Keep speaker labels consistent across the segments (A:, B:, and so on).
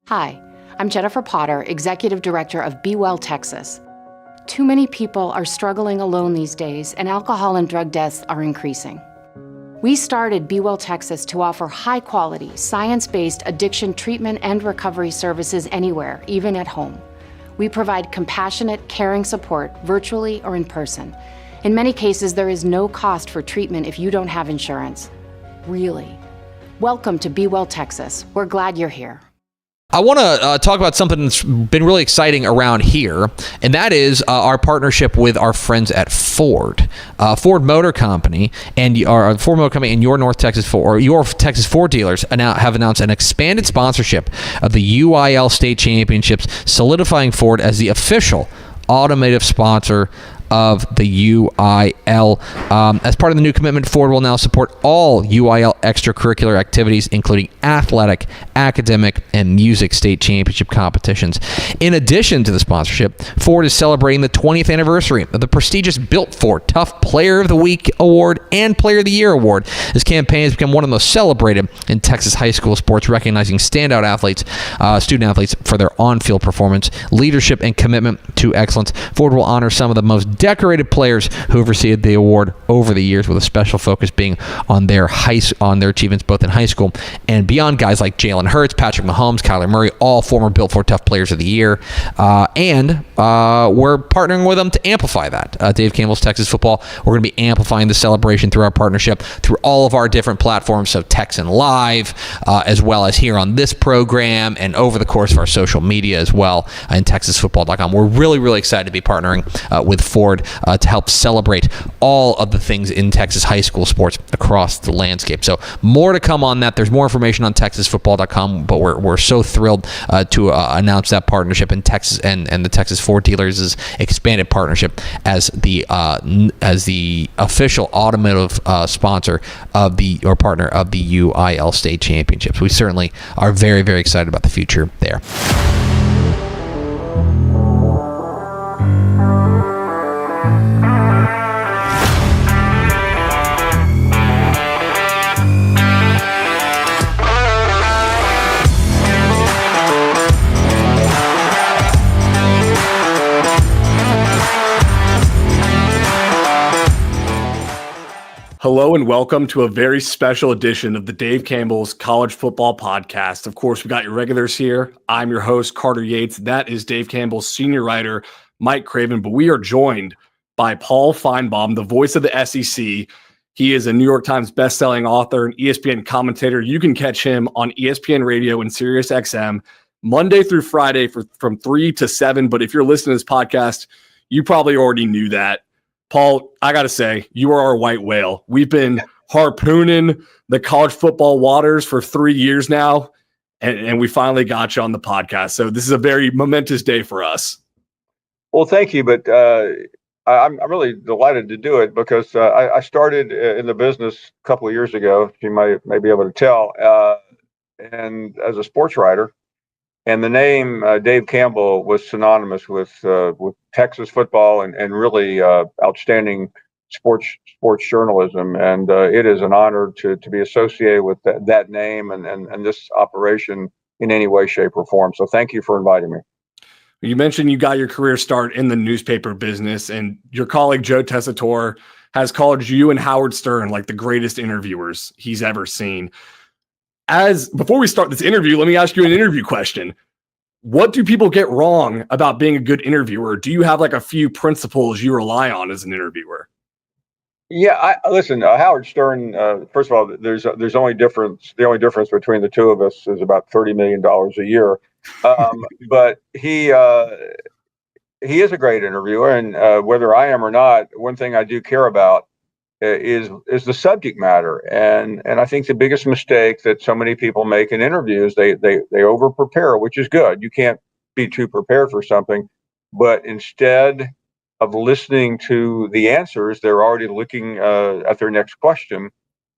A: Hi, I'm Jennifer Potter, Executive Director of Be Well Texas. Too many people are struggling alone these days, and alcohol and drug deaths are increasing. We started Be Well Texas to offer high-quality, science-based addiction treatment and recovery services anywhere, even at home. We provide compassionate, caring support virtually or in person. In many cases, there is no cost for treatment if you don't have insurance. Really. Welcome to Be Well Texas. We're glad you're here.
B: I want to talk about something that's been really exciting around here, and that is our partnership with our friends at Ford. Ford Motor Company and your North Texas Ford, or your Texas Ford dealers have announced an expanded sponsorship of the UIL State Championships, solidifying Ford as the official automotive sponsor of the UIL. As part of the new commitment, Ford will now support all UIL extracurricular activities, including athletic, academic, and music state championship competitions. In addition to the sponsorship, Ford is celebrating the 20th anniversary of the prestigious Built Ford Tough Player of the Week Award and Player of the Year Award. This campaign has become one of the most celebrated in Texas high school sports, recognizing standout athletes, student athletes, for their on-field performance, leadership, and commitment to excellence. Ford will honor some of the most decorated players who have received the award over the years, with a special focus being on their achievements both in high school and beyond. Guys like Jalen Hurts, Patrick Mahomes, Kyler Murray, all former Built Ford Tough Players of the Year, and we're partnering with them to amplify that. Dave Campbell's Texas Football, we're going to be amplifying the celebration through our partnership through all of our different platforms, so Texan Live, as well as here on this program and over the course of our social media as well, and TexasFootball.com. We're really, really excited to be partnering with Ford to help celebrate all of the things in Texas high school sports across the landscape. So more to come on that. There's more information on TexasFootball.com, but we're so thrilled to announce that partnership in Texas and the Texas Ford Dealers' expanded partnership as the official automotive sponsor of partner of the UIL State Championships. We certainly are very, very excited about the future there.
C: Hello and welcome to a very special edition of the Dave Campbell's College Football Podcast. Of course, we got your regulars here. I'm your host, Carter Yates. That is Dave Campbell's senior writer, Mike Craven. But we are joined by Paul Finebaum, the voice of the SEC. He is a New York Times bestselling author and ESPN commentator. You can catch him on ESPN Radio and Sirius XM Monday through Friday from 3 to 7. But if you're listening to this podcast, you probably already knew that. Paul, I got to say, you are our white whale. We've been harpooning the college football waters for 3 years now, and we finally got you on the podcast. So this is a very momentous day for us.
D: Well, thank you, but I'm really delighted to do it because I started in the business a couple of years ago, you may be able to tell, and as a sports writer. And the name Dave Campbell was synonymous with Texas football and really outstanding sports journalism. And it is an honor to be associated with that name and this operation in any way, shape, or form. So thank you for inviting me.
C: You mentioned you got your career start in the newspaper business, and your colleague Joe Tessitore has called you and Howard Stern like the greatest interviewers he's ever seen. Before we start this interview, let me ask you an interview question. What do people get wrong about being a good interviewer? Do you have like a few principles you rely on as an interviewer?
D: Yeah, listen, Howard Stern, first of all, there's only difference. The only difference between the two of us is about $30 million a year. But he is a great interviewer. And whether I am or not, one thing I do care about is the subject matter. And I think the biggest mistake that so many people make in interviews, they over prepare, which is good. You can't be too prepared for something, but instead of listening to the answers, they're already looking at their next question.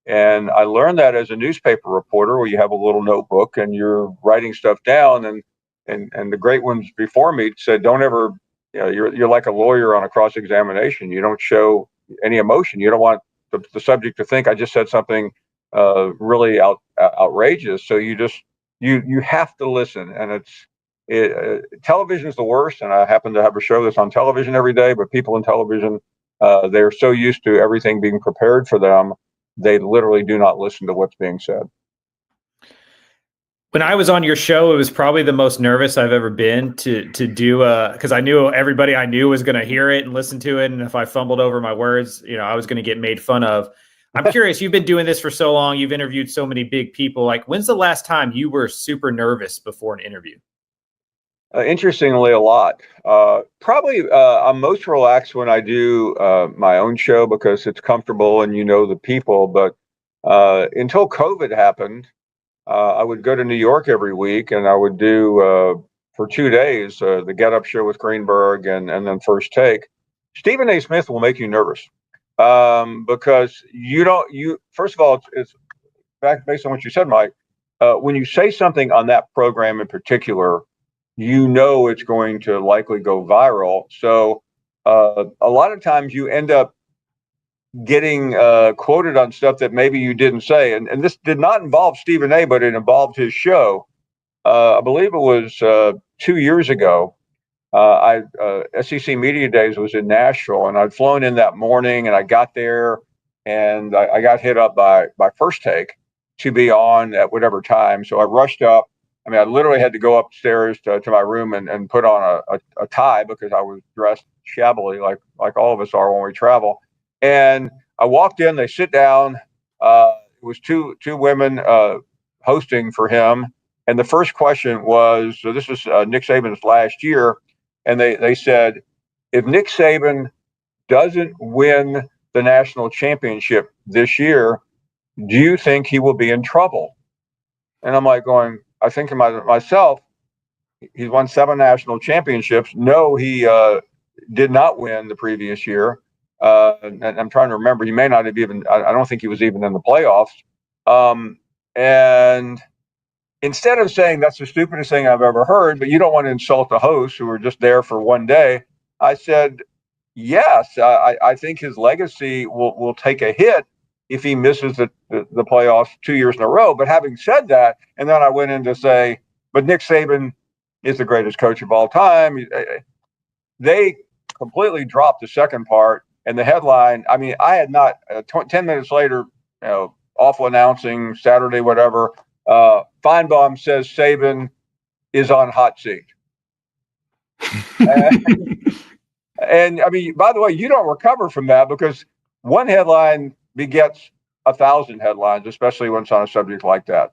D: And I learned that as a newspaper reporter, where you have a little notebook and you're writing stuff down. And the great ones before me said, don't ever, you're like a lawyer on a cross-examination. You don't show any emotion. You don't want the subject to think I just said something really outrageous. So you just you have to listen, and television is the worst. And I happen to have a show that's on television every day, but people in television, they're so used to everything being prepared for them, they literally do not listen to what's being said.
E: When I was on your show, it was probably the most nervous I've ever been to do because I knew everybody I knew was going to hear it and listen to it, and if I fumbled over my words, I was going to get made fun of. I'm curious, you've been doing this for so long, you've interviewed so many big people. Like, when's the last time you were super nervous before an interview?
D: Interestingly, a lot. Probably I'm most relaxed when I do my own show because it's comfortable and the people. But until COVID happened, I would go to New York every week, and I would do for 2 days the Get Up show with Greenberg and then First Take. Stephen A. Smith will make you nervous because first of all, it's based on what you said, Mike. When you say something on that program in particular, it's going to likely go viral. So a lot of times you end up getting quoted on stuff that maybe you didn't say. And this did not involve Stephen A., but it involved his show. I believe it was 2 years ago. SEC Media Days was in Nashville, and I'd flown in that morning, and I got there, and I got hit up by First Take to be on at whatever time. So I rushed up. I mean, I literally had to go upstairs to my room and put on a tie because I was dressed shabbily like all of us are when we travel. And I walked in, they sit down. It was two women hosting for him. And the first question was, so this was Nick Saban's last year. And they said, if Nick Saban doesn't win the national championship this year, do you think he will be in trouble? And I'm like I think to myself, he's won 7 national championships. No, he did not win the previous year. And I'm trying to remember, he may not have even, I don't think he was even in the playoffs. And instead of saying that's the stupidest thing I've ever heard, but you don't want to insult the hosts who were just there for one day, I said, yes, I think his legacy will take a hit if he misses the playoffs 2 years in a row. But having said that, and then I went in to say, but Nick Saban is the greatest coach of all time. They completely dropped the second part. And the headline, I mean, I had not, 10 minutes later, awful announcing, Saturday, whatever, Finebaum says Saban is on hot seat. And I mean, by the way, you don't recover from that because one headline begets 1,000 headlines, especially when it's on a subject like that.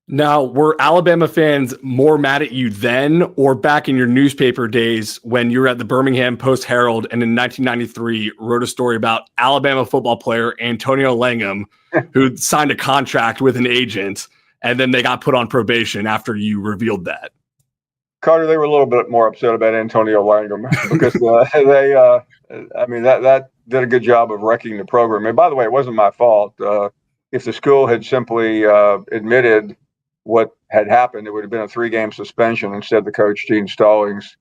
C: Now, were Alabama fans more mad at you then or back in your newspaper days when you were at the Birmingham Post-Herald and in 1993 wrote a story about Alabama football player Antonio Langham who signed a contract with an agent and then they got put on probation after you revealed that?
D: Carter, they were a little bit more upset about Antonio Langham because that did a good job of wrecking the program. And by the way, it wasn't my fault. If the school had simply admitted what had happened, it would have been a 3-game suspension. Instead, the coach, Gene Stallings,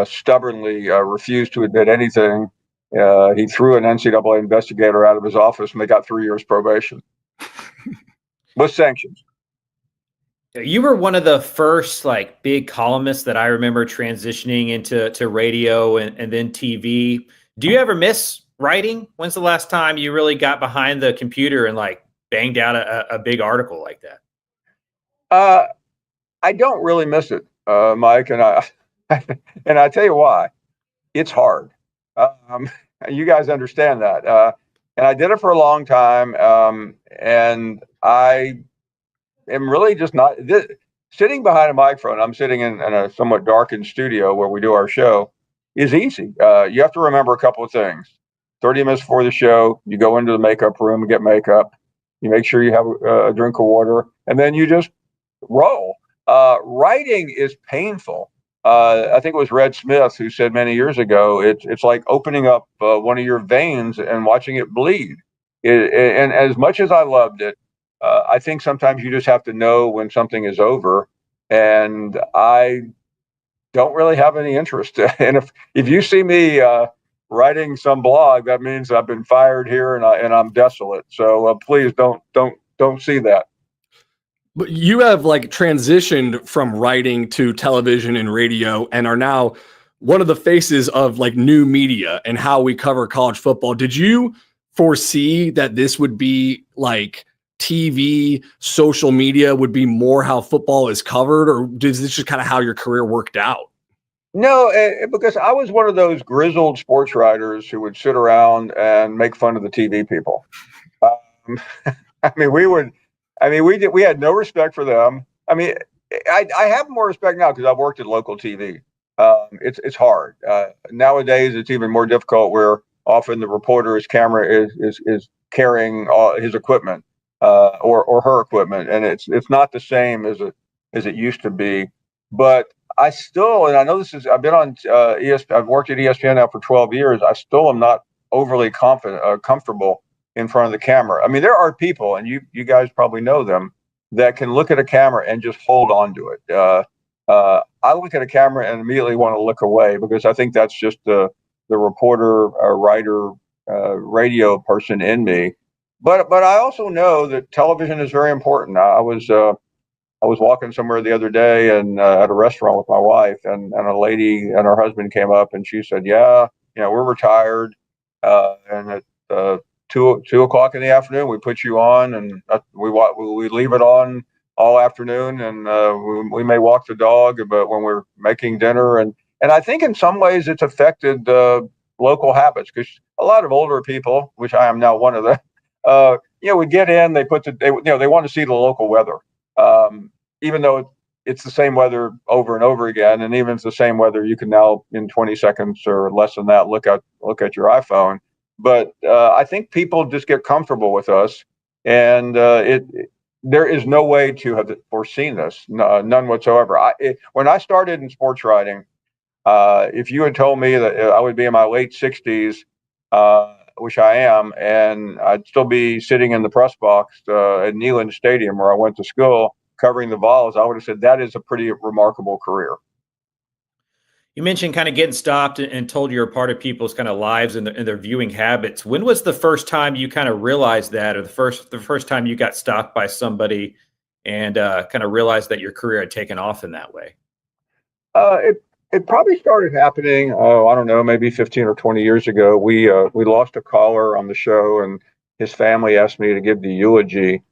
D: stubbornly refused to admit anything. He threw an NCAA investigator out of his office, and they got 3 years probation with sanctions.
E: You were one of the first big columnists that I remember transitioning into radio and then TV. Do you ever miss writing? When's the last time you really got behind the computer and banged out a big article like that?
D: I don't really miss it, Mike, and I tell you why. It's hard. You guys understand that. And I did it for a long time, and I am really just not sitting behind a microphone. I'm sitting in a somewhat darkened studio where we do our show is easy. You have to remember a couple of things. 30 minutes before the show, you go into the makeup room and get makeup. You make sure you have a drink of water, and then you just roll. Writing is painful. I think it was Red Smith who said many years ago, it's like opening up one of your veins and watching it bleed. And as much as I loved it, I think sometimes you just have to know when something is over. And I don't really have any interest. And if you see me writing some blog, that means I've been fired here and I'm desolate. So please don't see that.
C: But you have like transitioned from writing to television and radio and are now one of the faces of like new media and how we cover college football. Did you foresee that this would be like TV, social media would be more how football is covered, or is this just kind of how your career worked out?
D: No, because I was one of those grizzled sports writers who would sit around and make fun of the TV people. Um, I mean, we had no respect for them. I mean, I have more respect now because I've worked at local TV. It's hard nowadays. It's even more difficult where often the reporter's camera is carrying all his equipment or her equipment, and it's not the same as it used to be. But I still, and I know I've been on I've worked at ESPN now for 12 years. I still am not overly comfortable in front of the camera. I mean, there are people, and you guys probably know them, that can look at a camera and just hold on to it. I look at a camera and immediately want to look away because I think that's just the reporter, writer, radio person in me. But I also know that television is very important. I was walking somewhere the other day and at a restaurant with my wife, and a lady and her husband came up and she said, "Yeah, we're retired, and at 2 o'clock in the afternoon we put you on, and we leave it on all afternoon, and we may walk the dog, but when we're making dinner, and I think in some ways it's affected local habits because a lot of older people, which I am now one of them, we get in, they want to see the local weather." Even though it's the same weather over and over again, and even if it's the same weather, you can now in 20 seconds or less than that look at your iPhone. But I think people just get comfortable with us, and there is no way to have foreseen this, none whatsoever. When I started in sports writing, if you had told me that I would be in my late 60s, which I am, and I'd still be sitting in the press box at Neyland Stadium where I went to school, covering the Vols, I would have said that is a pretty remarkable career.
E: You mentioned kind of getting stopped and told you're a part of people's kind of lives and their viewing habits. When was the first time you kind of realized that, or the first time you got stopped by somebody and kind of realized that your career had taken off in that way?
D: It probably started happening, I don't know, maybe 15 or 20 years ago. We lost a caller on the show, and his family asked me to give the eulogy,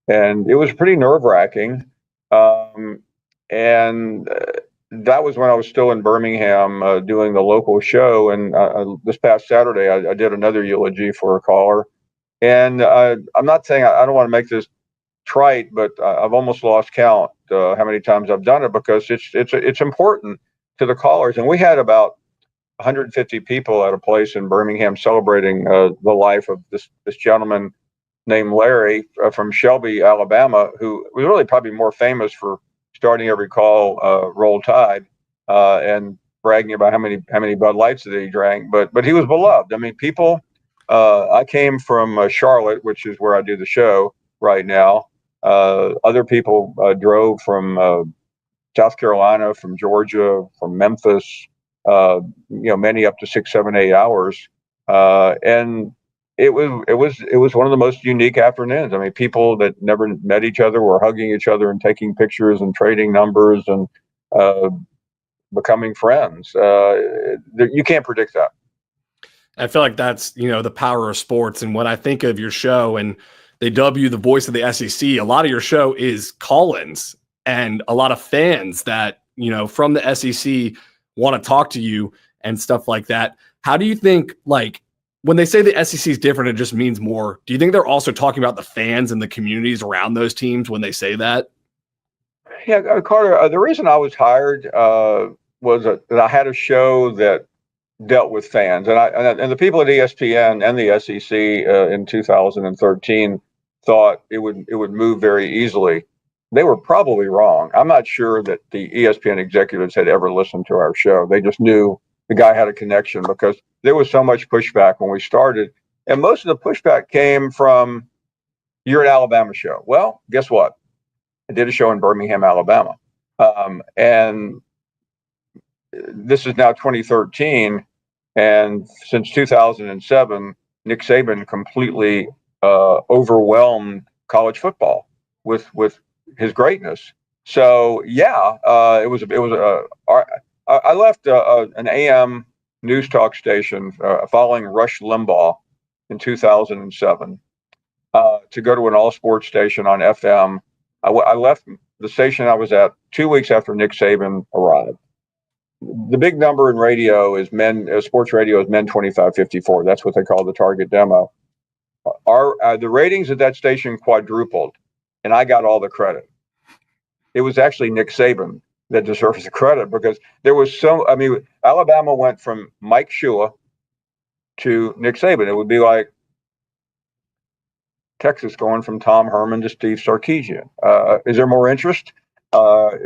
D: and it was pretty nerve-wracking. And that was when I was still in Birmingham doing the local show. And this past Saturday, I did another eulogy for a caller. And I'm not saying I don't want to make this trite, but I've almost lost count how many times I've done it because it's important to the callers. And we had about 150 people at a place in Birmingham celebrating the life of this gentleman named Larry from Shelby, Alabama, who was really probably more famous for starting every call Roll Tide and bragging about how many Bud Lights that he drank. But he was beloved. I mean, people. I came from Charlotte, which is where I do the show right now. Other people drove from South Carolina, from Georgia, from Memphis. Many up to 6, 7, 8 hours, and it was one of the most unique afternoons. I mean, people that never met each other were hugging each other and taking pictures and trading numbers and becoming friends. You can't predict that.
C: I feel like that's, the power of sports. And when I think of your show and they dub you the voice of the SEC, a lot of your show is call-ins and a lot of fans that, from the SEC want to talk to you and stuff like that. How do you think, like, when they say the SEC is different, it just means more? Do you think they're also talking about the fans and the communities around those teams when they say that?
D: Yeah, Carter, the reason I was hired was that I had a show that dealt with fans, and the people at ESPN and the SEC in 2013 thought it would move very easily. They were probably wrong. I'm not sure that the ESPN executives had ever listened to our show. They just knew the guy had a connection because there was so much pushback when we started. And most of the pushback came from, "You're an Alabama show." Well, guess what? I did a show in Birmingham, Alabama. And this is now 2013. And since 2007, Nick Saban completely overwhelmed college football with his greatness. So yeah, I left an AM news talk station following Rush Limbaugh in 2007 to go to an all sports station on FM. I left the station I was at 2 weeks after Nick Saban arrived. The big number in radio is sports radio is men 25-54. That's what they call the target demo. The ratings at that station quadrupled, and I got all the credit. It was actually Nick Saban that deserves the credit, because there was Alabama went from Mike Shua to Nick Saban. It would be like Texas going from Tom Herman to Steve Sarkeesian. Is there more interest? Are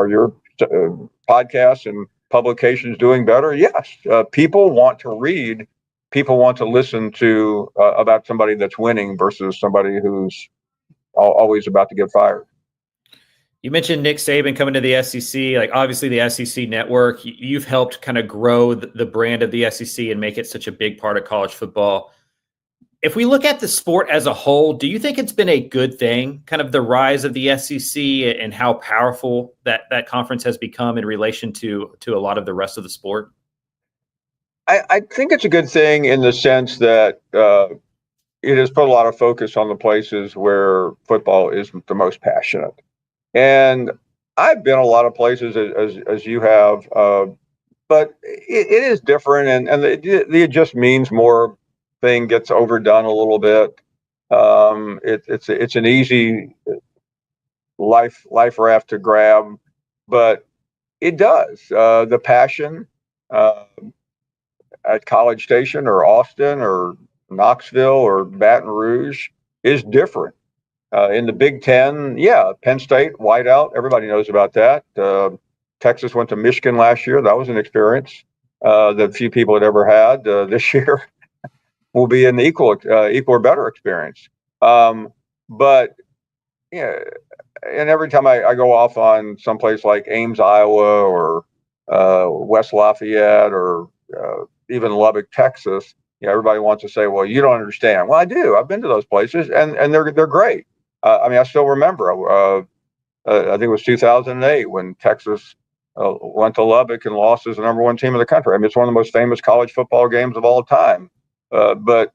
D: your podcasts and publications doing better? Yes. People want to read. People want to listen to about somebody that's winning versus somebody who's always about to get fired.
E: You mentioned Nick Saban coming to the SEC. Like, obviously the SEC network, you've helped kind of grow the brand of the SEC and make it such a big part of college football. If we look at the sport as a whole, do you think it's been a good thing, kind of the rise of the SEC and how powerful that conference has become in relation to a lot of the rest of the sport?
D: I think it's a good thing in the sense that it has put a lot of focus on the places where football isn't the most passionate. And I've been a lot of places as you have, but it is different, and it just means more thing gets overdone a little bit. It's an easy life raft to grab, but it does. The passion at College Station or Austin or Knoxville or Baton Rouge is different. In the Big Ten, Penn State, whiteout, everybody knows about that. Texas went to Michigan last year. That was an experience that few people had ever had. This year will be an equal or better experience. But yeah, and every time I go off on someplace like Ames, Iowa, or West Lafayette, or even Lubbock, Texas, everybody wants to say, "Well, you don't understand." Well, I do. I've been to those places, and they're great. I still remember. I think it was 2008 when Texas went to Lubbock and lost as the number one team in the country. It's one of the most famous college football games of all time. But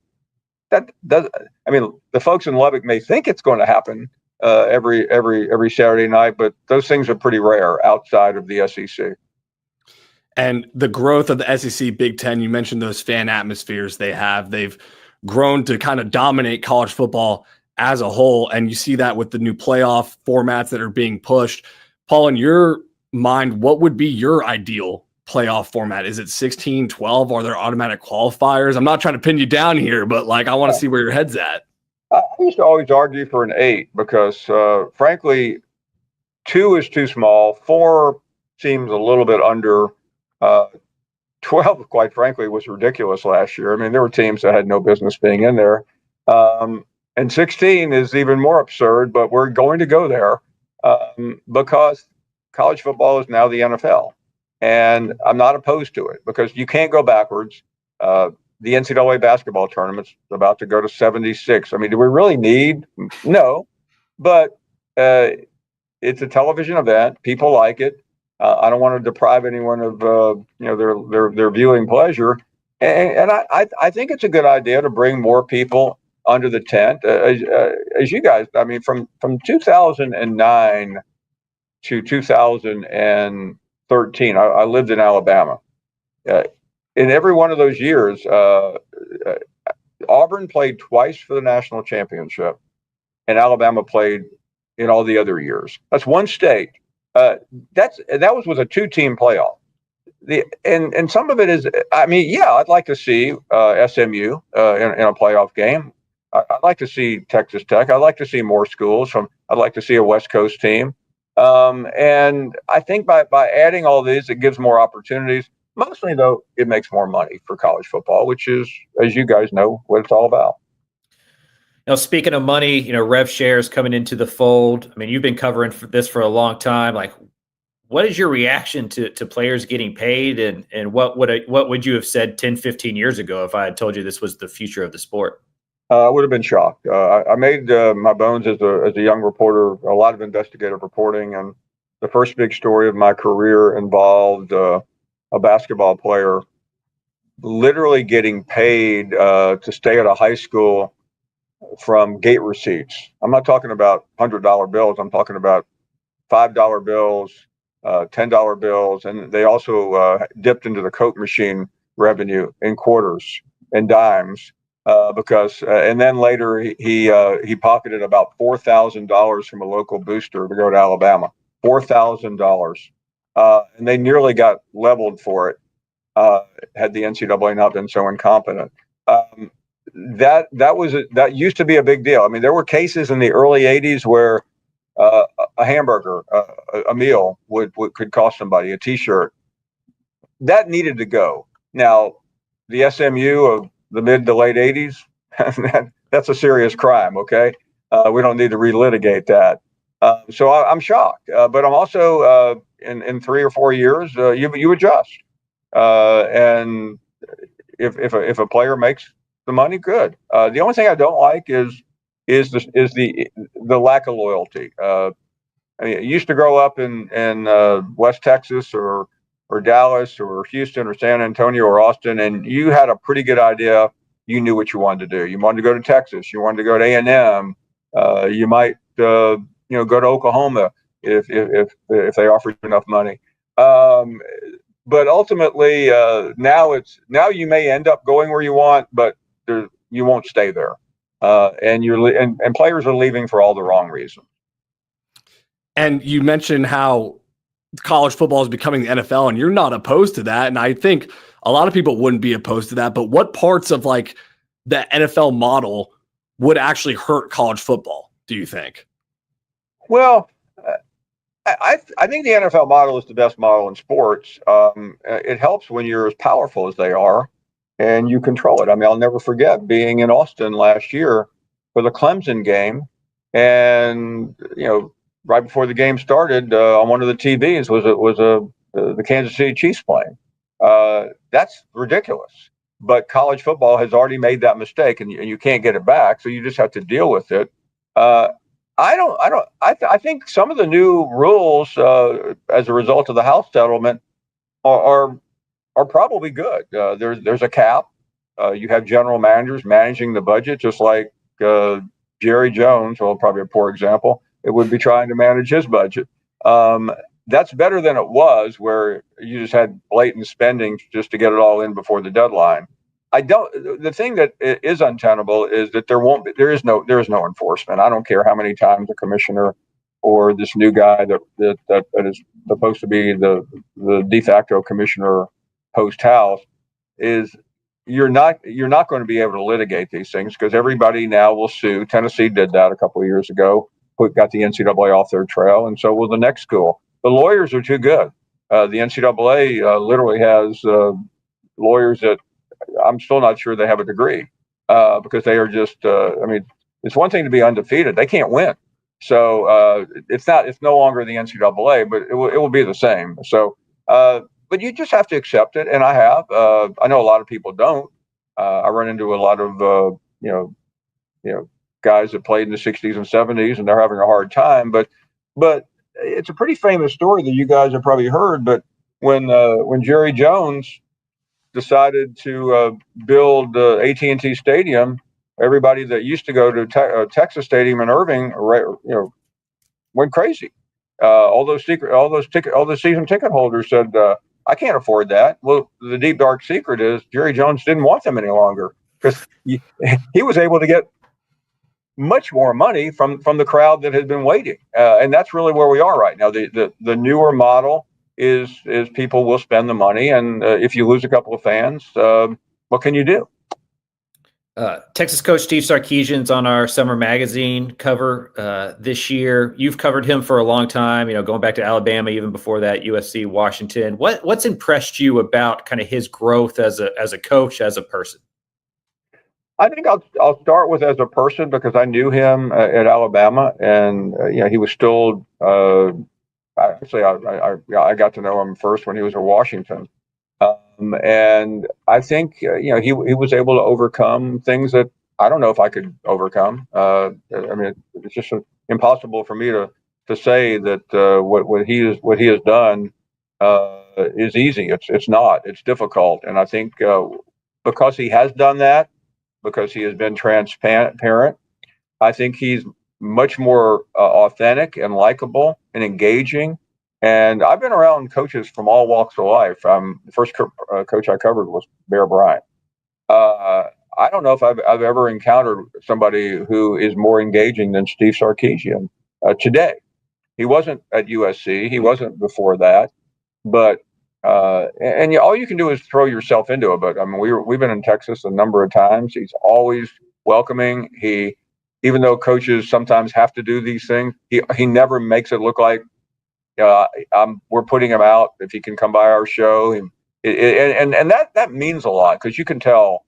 D: that does. The folks in Lubbock may think it's going to happen every Saturday night, but those things are pretty rare outside of the SEC.
C: And the growth of the SEC Big Ten, you mentioned those fan atmospheres they have. They've grown to kind of dominate college football as a whole. And you see that with the new playoff formats that are being pushed. Paul, in your mind, what would be your ideal playoff format? Is it 16, 12? Are there automatic qualifiers? I'm not trying to pin you down here, but I want to see where your head's at.
D: I used to always argue for an 8 because, frankly, 2 is too small. 4 seems a little bit under. 12, quite frankly, was ridiculous last year. There were teams that had no business being in there. And 16 is even more absurd, but we're going to go there because college football is now the NFL. And I'm not opposed to it because you can't go backwards. The NCAA basketball tournament's about to go to 76. Do we really need? No, but it's a television event. People like it. I don't want to deprive anyone of their viewing pleasure, and I think it's a good idea to bring more people under the tent. As you guys, from 2009 to 2013, I lived in Alabama. In every one of those years, Auburn played twice for the national championship, and Alabama played in all the other years. That's one state. That was with a 2-team playoff. And some of it is, I'd like to see SMU in a playoff game. I'd like to see Texas Tech. I'd like to see more schools. I'd like to see a West Coast team. And I think by adding all these, it gives more opportunities. Mostly, though, it makes more money for college football, which is, as you guys know, what it's all about.
E: Now, speaking of money, rev shares coming into the fold. You've been covering this for a long time. What is your reaction to players getting paid, and what would you have said 10, 15 years ago if I had told you this was the future of the sport?
D: I would have been shocked. I made my bones as a young reporter, a lot of investigative reporting, and the first big story of my career involved a basketball player literally getting paid to stay at a high school from gate receipts. I'm not talking about $100 bills. I'm talking about $5 bills, $10 bills, and they also dipped into the Coke machine revenue in quarters and dimes. And then later he pocketed about $4,000 from a local booster to go to Alabama. $4,000, and they nearly got leveled for it had the NCAA not been so incompetent. That used to be a big deal. I mean, there were cases in the early '80s where a hamburger, a meal could cost somebody a T-shirt. That needed to go. Now, the SMU of the mid to late '80s, that's a serious crime. Okay, we don't need to relitigate that. So I'm shocked, but I'm also in 3 or 4 years, you adjust, and if a player makes the money, good. The only thing I don't like is the lack of loyalty. I mean, I used to grow up in West Texas or Dallas or Houston or San Antonio or Austin, and you had a pretty good idea. You knew what you wanted to do. You wanted to go to Texas. You wanted to go to A&M. You might go to Oklahoma if they offered you enough money. But ultimately, now you may end up going where you want, but you won't stay there. And players are leaving for all the wrong reasons.
C: And you mentioned how college football is becoming the NFL, and you're not opposed to that. And I think a lot of people wouldn't be opposed to that. But what parts of like the NFL model would actually hurt college football, do you think?
D: Well, I think the NFL model is the best model in sports. It helps when you're as powerful as they are and you control it. I mean, I'll never forget being in Austin last year for the Clemson game. And, right before the game started, on one of the TVs was the Kansas City Chiefs playing. That's ridiculous. But college football has already made that mistake, and you can't get it back. So you just have to deal with it. I think some of the new rules as a result of the House settlement are probably good. There's a cap. You have general managers managing the budget, just like Jerry Jones, well, probably a poor example. It would be trying to manage his budget. That's better than it was, where you just had blatant spending just to get it all in before the deadline. The thing that is untenable is that there is no enforcement. I don't care how many times the commissioner or this new guy that is supposed to be the de facto commissioner post House is, you're not going to be able to litigate these things because everybody now will sue. Tennessee did that a couple of years ago, got the NCAA off their trail, and so will the next school. The lawyers are too good. The NCAA literally has lawyers that I'm still not sure they have a degree because they are just. It's one thing to be undefeated; they can't win. So it's no longer the NCAA, but it will be the same. So, but you just have to accept it, and I have. I know a lot of people don't. I run into a lot of guys that played in the '60s and '70s, and they're having a hard time. But it's a pretty famous story that you guys have probably heard. But when Jerry Jones decided to build AT&T Stadium, everybody that used to go to Texas Stadium in Irving, went crazy. All those season ticket holders said, "I can't afford that." Well, the deep dark secret is Jerry Jones didn't want them any longer because he was able to get much more money from the crowd that had been waiting, and that's really where we are right now. The newer model is people will spend the money, and if you lose a couple of fans, what can you do?
E: Texas coach Steve Sarkeesian's on our summer magazine cover this year. You've covered him for a long time, going back to Alabama, even before that, USC, Washington. What's impressed you about kind of his growth as a coach, as a person?
D: I think I'll start with as a person because I knew him at Alabama, and he was still. Actually, I got to know him first when he was at Washington, and I think he was able to overcome things that I don't know if I could overcome. I mean, it's just impossible for me to say that what he has done is easy. It's not. It's difficult, and I think because he has done that, because he has been transparent, I think he's much more authentic and likable and engaging. And I've been around coaches from all walks of life. The first coach I covered was Bear Bryant. I don't know if I've ever encountered somebody who is more engaging than Steve Sarkeesian today. He wasn't at USC. He wasn't before that. But all you can do is throw yourself into it. But I mean, we've been in Texas a number of times. He's always welcoming. Even though coaches sometimes have to do these things, he never makes it look like we're putting him out. If he can come by our show, and that means a lot, because you can tell.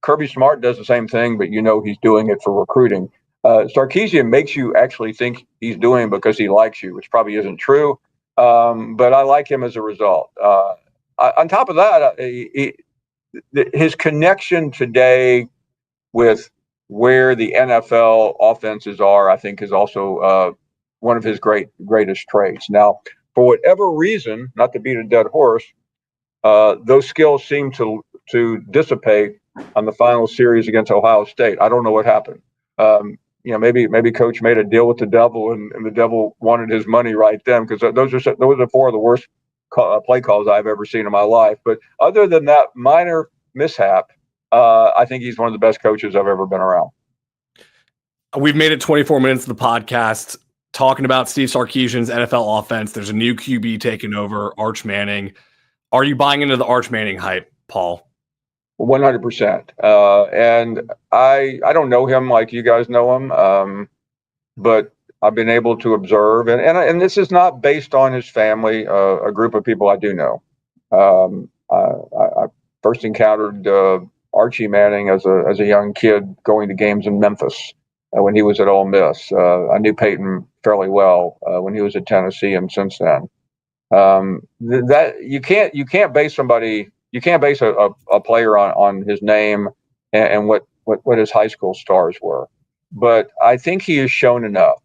D: Kirby Smart does the same thing, but he's doing it for recruiting. Sarkeesian makes you actually think he's doing it because he likes you, which probably isn't true. But I like him as a result. On top of that, his connection today with where the NFL offenses are, I think, is also one of his greatest traits. Now, for whatever reason, not to beat a dead horse, those skills seem to dissipate on the final series against Ohio State. I don't know what happened. Maybe Coach made a deal with the devil, and the devil wanted his money right then, because those are four of the worst play calls I've ever seen in my life. But other than that minor mishap, I think he's one of the best coaches I've ever been around.
C: We've made it 24 minutes of the podcast talking about Steve Sarkeesian's NFL offense. There's a new QB taking over, Arch Manning. Are you buying into the Arch Manning hype, Paul?
D: 100%. And I don't know him like you guys know him, but I've been able to observe, and this is not based on his family, a group of people I do know. I first encountered Archie Manning as a young kid going to games in Memphis when he was at Ole Miss. I knew Peyton fairly well when he was at Tennessee, and since then. That you can't base a player on his name and what his high school stars were, but I think he has shown enough,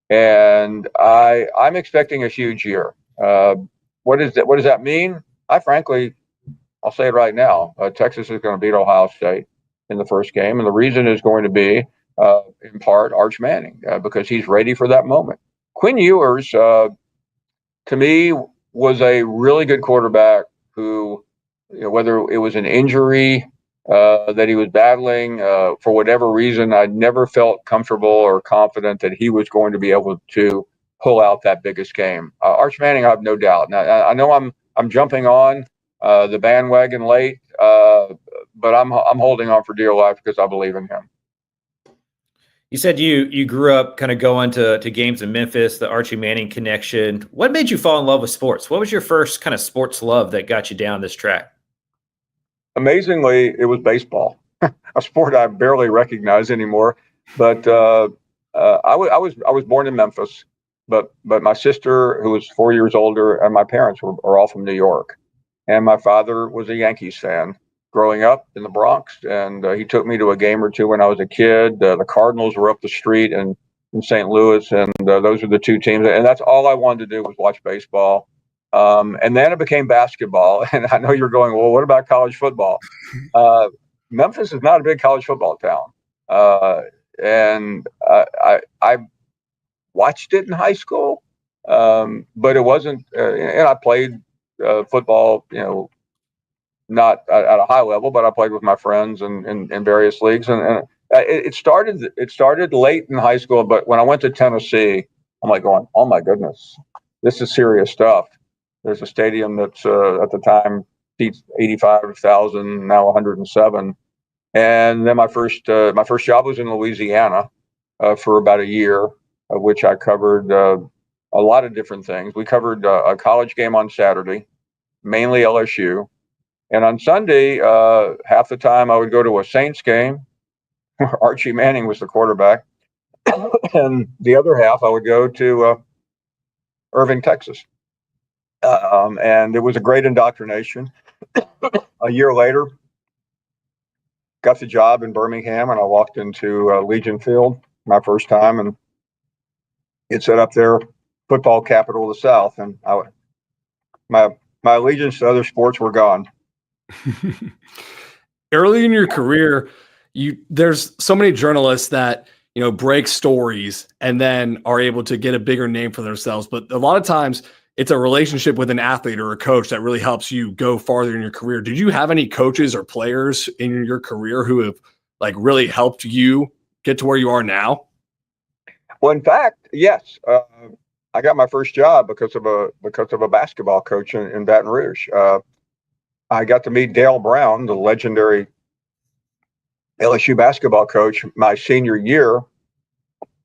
D: and I'm expecting a huge year. What does that mean? I'll say it right now. Texas is going to beat Ohio State in the first game, and the reason is going to be in part Arch Manning, because he's ready for that moment. Quinn Ewers, to me, was a really good quarterback who, whether it was an injury that he was battling, for whatever reason, I never felt comfortable or confident that he was going to be able to pull out that biggest game. Arch Manning, I have no doubt. Now, I know I'm jumping on the bandwagon late, but I'm holding on for dear life because I believe in him.
E: You said you grew up kind of going to games in Memphis, the Archie Manning connection. What made you fall in love with sports? What was your first kind of sports love that got you down this track?
D: Amazingly, it was baseball, a sport I barely recognize anymore. But I was born in Memphis, but my sister, who was 4 years older, and my parents are all from New York, and my father was a Yankees fan growing up in the Bronx, and he took me to a game or two when I was a kid. The Cardinals were up the street in St. Louis, and those were the two teams, and that's all I wanted to do was watch baseball. And then it became basketball, and I know you're going, well, what about college football? Memphis is not a big college football town, and I watched it in high school, but it wasn't, and I played football, not at a high level, but I played with my friends in various leagues, and it started late in high school. But when I went to Tennessee, I'm like going, oh my goodness, this is serious stuff. There's a stadium that's at the time seats 85,000, now 107. And then my first job was in Louisiana for about a year, of which I covered a lot of different things. We covered a college game on Saturday, mainly LSU. And on Sunday, half the time I would go to a Saints game where Archie Manning was the quarterback. And the other half I would go to Irving, Texas. And it was a great indoctrination. A year later, got the job in Birmingham, and I walked into Legion Field my first time, and it said up there, football capital of the South, and my allegiance to other sports were gone.
C: Early in your career, there's so many journalists that break stories and then are able to get a bigger name for themselves. But a lot of times it's a relationship with an athlete or a coach that really helps you go farther in your career. Did you have any coaches or players in your career who have really helped you get to where you are now?
D: Well, in fact, yes. I got my first job because of a basketball coach in Baton Rouge. I got to meet Dale Brown, the legendary LSU basketball coach, my senior year.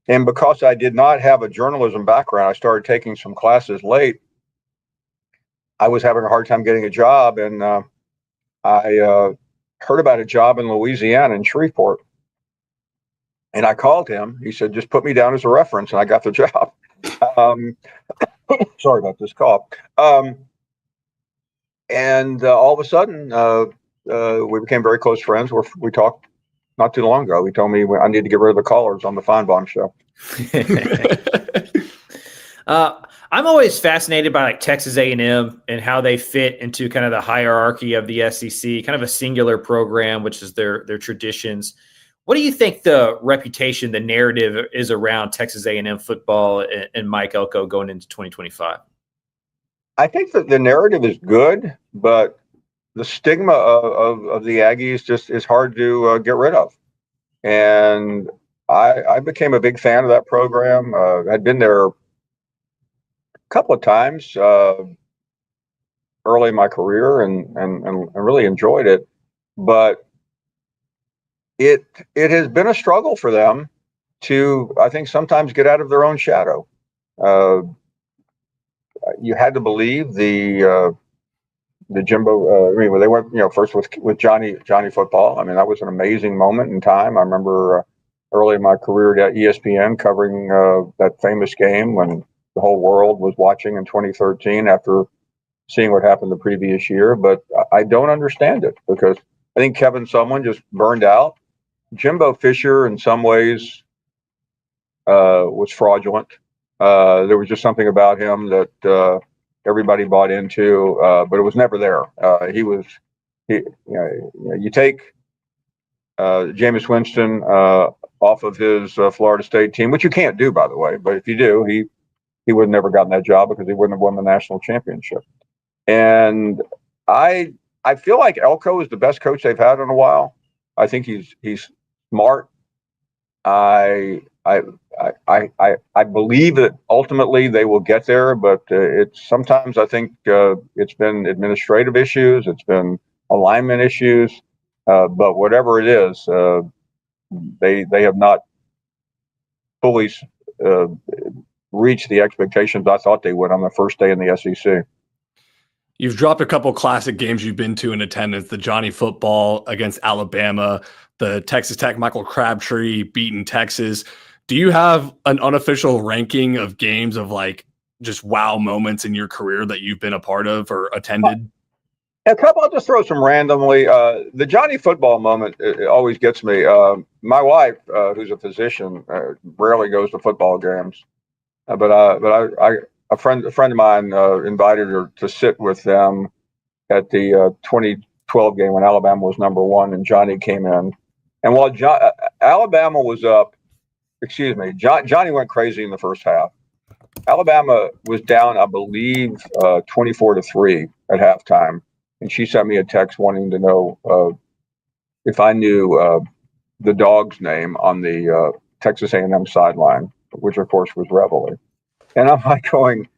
D: And because I did not have a journalism background, I started taking some classes late. I was having a hard time getting a job, and I heard about a job in Louisiana in Shreveport. And I called him. He said, just put me down as a reference, and I got the job. Sorry about this cough. And all of a sudden, we became very close friends. We talked not too long ago. He told me I need to get rid of the callers on the Finebaum show.
E: I'm always fascinated by Texas A&M and how they fit into kind of the hierarchy of the SEC, kind of a singular program, which is their traditions. What do you think the reputation, the narrative is around Texas A&M football and Mike Elko going into 2025?
D: I think that the narrative is good, but the stigma of the Aggies just is hard to get rid of. And I became a big fan of that program. I'd been there a couple of times early in my career and really enjoyed it. But it has been a struggle for them to, I think, sometimes get out of their own shadow. You had to believe the Jimbo. They went, first with Johnny football. I mean, that was an amazing moment in time. I remember early in my career at ESPN covering that famous game when the whole world was watching in 2013 after seeing what happened the previous year. But I don't understand it because I think Kevin Sumlin just burned out. Jimbo Fisher, in some ways, was fraudulent. There was just something about him that everybody bought into, but it was never there. You take Jameis Winston off of his Florida State team, which you can't do, by the way. But if you do, he would have never gotten that job because he wouldn't have won the national championship. And I feel like Elko is the best coach they've had in a while. I think he's smart. I believe that ultimately they will get there, but it's sometimes I think it's been administrative issues, it's been alignment issues, but whatever it is, they have not fully reached the expectations I thought they would on the first day in the SEC.
C: You've dropped a couple classic games you've been to in attendance, the Johnny football against Alabama, the Texas Tech Michael Crabtree beating Texas. Do you have an unofficial ranking of games of just wow moments in your career that you've been a part of or attended?
D: A couple, I'll just throw some randomly. The Johnny football moment, it always gets me. My wife, who's a physician, rarely goes to football games, but a friend of mine invited her to sit with them at the 2012 game when Alabama was number one and Johnny came in. And while Alabama was up, Johnny went crazy in the first half. Alabama was down, I believe, 24-3 at halftime. And she sent me a text wanting to know if I knew the dog's name on the Texas A&M sideline, which of course was Reveille. And I'm like going,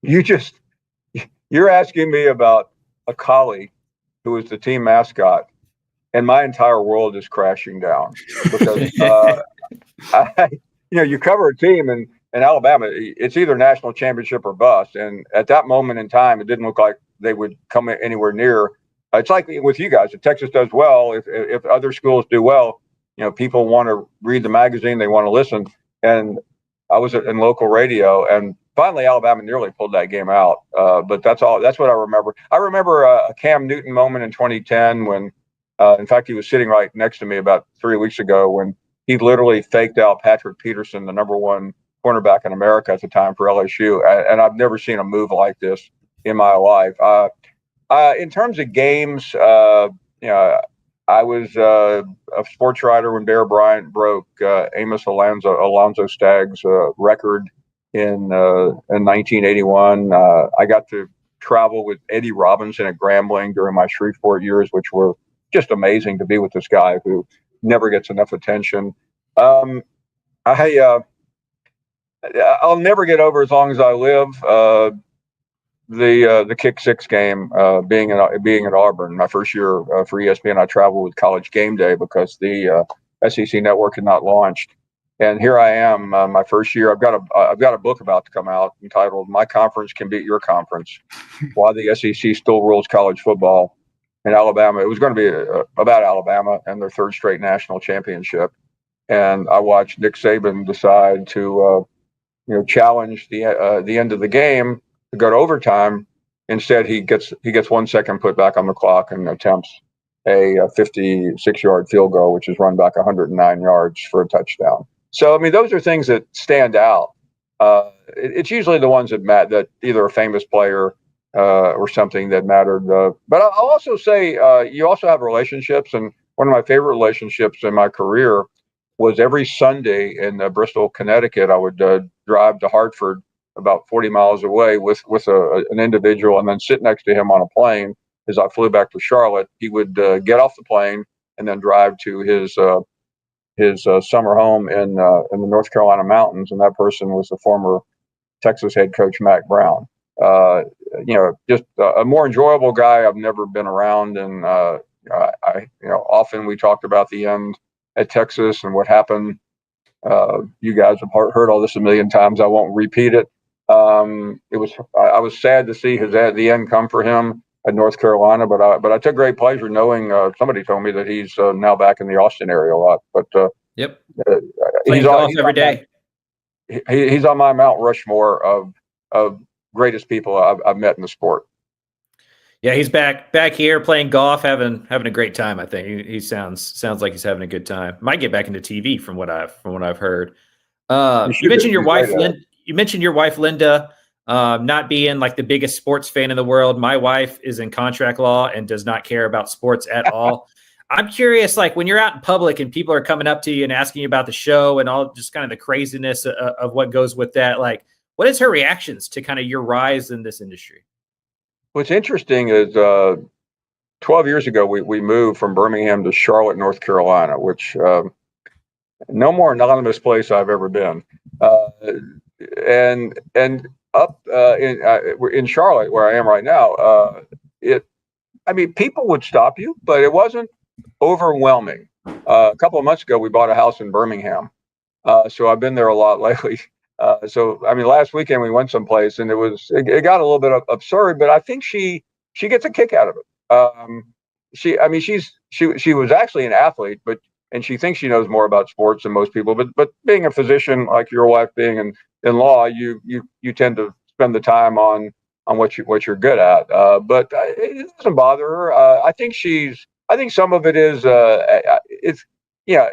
D: you're asking me about a collie who is the team mascot, and my entire world is crashing down because you cover a team in Alabama, it's either national championship or bust. And at that moment in time, it didn't look like they would come anywhere near. It's like with you guys, if Texas does well, if other schools do well, people want to read the magazine, they want to listen. And I was in local radio, and finally Alabama nearly pulled that game out. But that's all. That's what I remember. I remember a Cam Newton moment in 2010 when In fact, he was sitting right next to me about 3 weeks ago when he literally faked out Patrick Peterson, the number one cornerback in America at the time for LSU. And I've never seen a move like this in my life. In terms of games, I was a sports writer when Bear Bryant broke Amos Alonzo Stagg's record in 1981. I got to travel with Eddie Robinson at Grambling during my Shreveport years, which were just amazing to be with this guy who never gets enough attention. I'll never get over, as long as I live, the kick six game, being at Auburn. My first year for ESPN, I traveled with College Game Day because the SEC network had not launched. And here I am, my first year. I've got a book about to come out entitled "My Conference Can Beat Your Conference: Why the SEC Still Rules College Football in Alabama." It was going to be about Alabama and their third straight national championship. And I watched Nick Saban decide to challenge the end of the game to go to overtime. Instead, he gets 1 second put back on the clock and attempts a 56-yard field goal, which is run back 109 yards for a touchdown. So, I mean, those are things that stand out. It's usually the ones that either a famous player or something that mattered. But I'll also say you also have relationships. And one of my favorite relationships in my career was every Sunday in Bristol, Connecticut. I would drive to Hartford, about 40 miles away, with an individual, and then sit next to him on a plane as I flew back to Charlotte. He would get off the plane and then drive to his summer home in the North Carolina mountains, and that person was the former Texas head coach Mack Brown. Just a more enjoyable guy I've never been around, and often we talked about the end at Texas and what happened. You guys have heard all this a million times. I won't repeat it. I was sad to see the end come for him at North Carolina, but I took great pleasure knowing somebody told me that he's now back in the Austin area a lot. But
E: yep,
D: he's
E: golf every day.
D: He's on my Mount Rushmore of greatest people I've met in the sport.
E: Yeah, he's back here playing golf, having a great time. I think he sounds like he's having a good time. Might get back into TV from what I've heard. You mentioned your wife, Linda. You mentioned your wife, Linda, not being like the biggest sports fan in the world. My wife is in contract law and does not care about sports at all. I'm curious, like when you're out in public and people are coming up to you and asking you about the show and all just kind of the craziness of what goes with that, like what is her reactions to kind of your rise in this industry?
D: What's interesting is 12 years ago, we moved from Birmingham to Charlotte, North Carolina, which no more anonymous place I've ever been. And up in Charlotte, where I am right now, people would stop you, but it wasn't overwhelming. A couple of months ago, we bought a house in Birmingham. So I've been there a lot lately. Last weekend we went someplace and it got a little bit absurd, but I think she gets a kick out of it. She was actually an athlete, and she thinks she knows more about sports than most people. But being a physician, like your wife being in law, you tend to spend the time on what you're good at. But it doesn't bother her. I think some of it is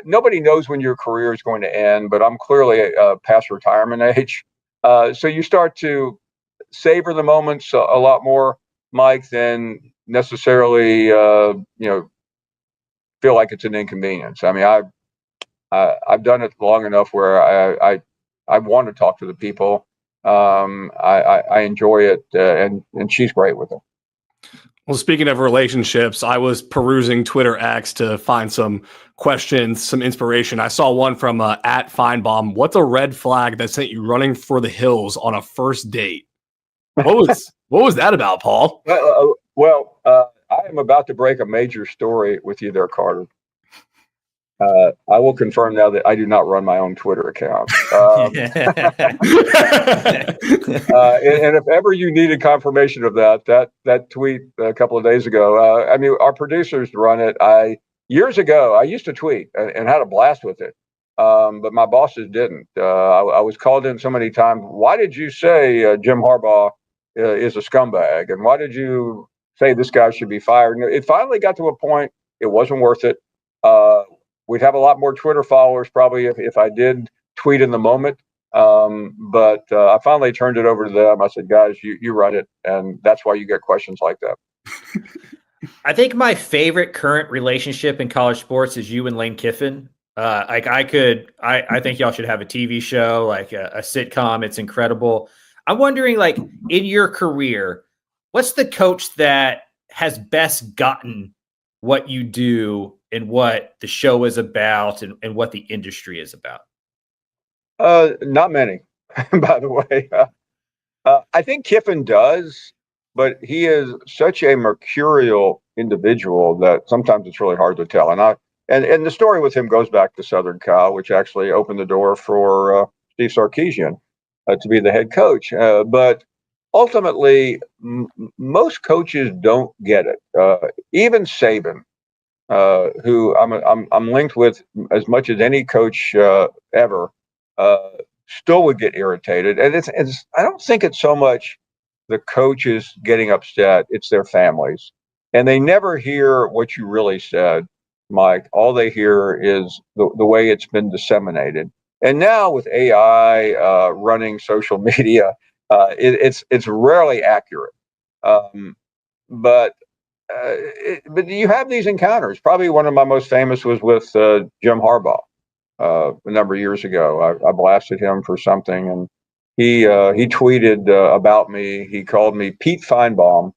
D: nobody knows when your career is going to end, but I'm clearly past retirement age. So you start to savor the moments a lot more, Mike, than necessarily feel like it's an inconvenience. I mean, I've done it long enough where I want to talk to the people. I enjoy it, and she's great with it.
C: Well, speaking of relationships, I was perusing Twitter X to find some questions, some inspiration. I saw one from at Finebaum. What's a red flag that sent you running for the hills on a first date? What was that about, Paul?
D: I am about to break a major story with you there, Carter. I will confirm now that I do not run my own Twitter account. And if ever you needed confirmation of that tweet a couple of days ago, our producers run it. Years ago, I used to tweet and had a blast with it. But my bosses didn't. I was called in so many times. Why did you say Jim Harbaugh is a scumbag? And why did you say this guy should be fired? And it finally got to a point. It wasn't worth it. We'd have a lot more Twitter followers probably if I did tweet in the moment. But I finally turned it over to them. I said, guys, you run it. And that's why you get questions like that.
E: I think my favorite current relationship in college sports is you and Lane Kiffin. I think y'all should have a TV show, like a sitcom. It's incredible. I'm wondering, like, in your career, what's the coach that has best gotten what you do and what the show is about and what the industry is about?
D: Not many, by the way. I think Kiffin does, but he is such a mercurial individual that sometimes it's really hard to tell. And the story with him goes back to Southern Cal, which actually opened the door for Steve Sarkeesian to be the head coach. But ultimately, most coaches don't get it. Even Saban, who I'm linked with as much as any coach ever, still would get irritated. And I don't think it's so much the coaches getting upset; it's their families, and they never hear what you really said, Mike. All they hear is the way it's been disseminated. And now with AI running social media, it's rarely accurate. But you have these encounters. Probably one of my most famous was with Jim Harbaugh a number of years ago. I blasted him for something, and he tweeted about me. He called me Pete Finebaum.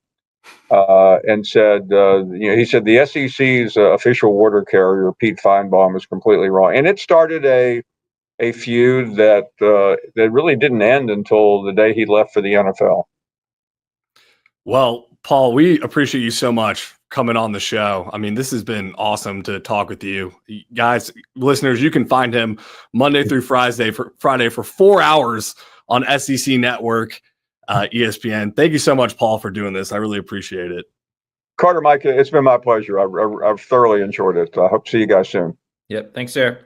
D: And said, he said the SEC's official water carrier, Pete Finebaum, is completely wrong. And it started a feud that really didn't end until the day he left for the NFL.
C: Well, Paul, we appreciate you so much coming on the show. I mean, this has been awesome to talk with you. Guys, listeners, you can find him Monday through Friday for 4 hours on SEC Network. ESPN. Thank you so much, Paul, for doing this. I really appreciate it.
D: Carter, Mike, it's been my pleasure. I've thoroughly enjoyed it. I hope to see you guys soon.
E: Yep. Thanks, sir.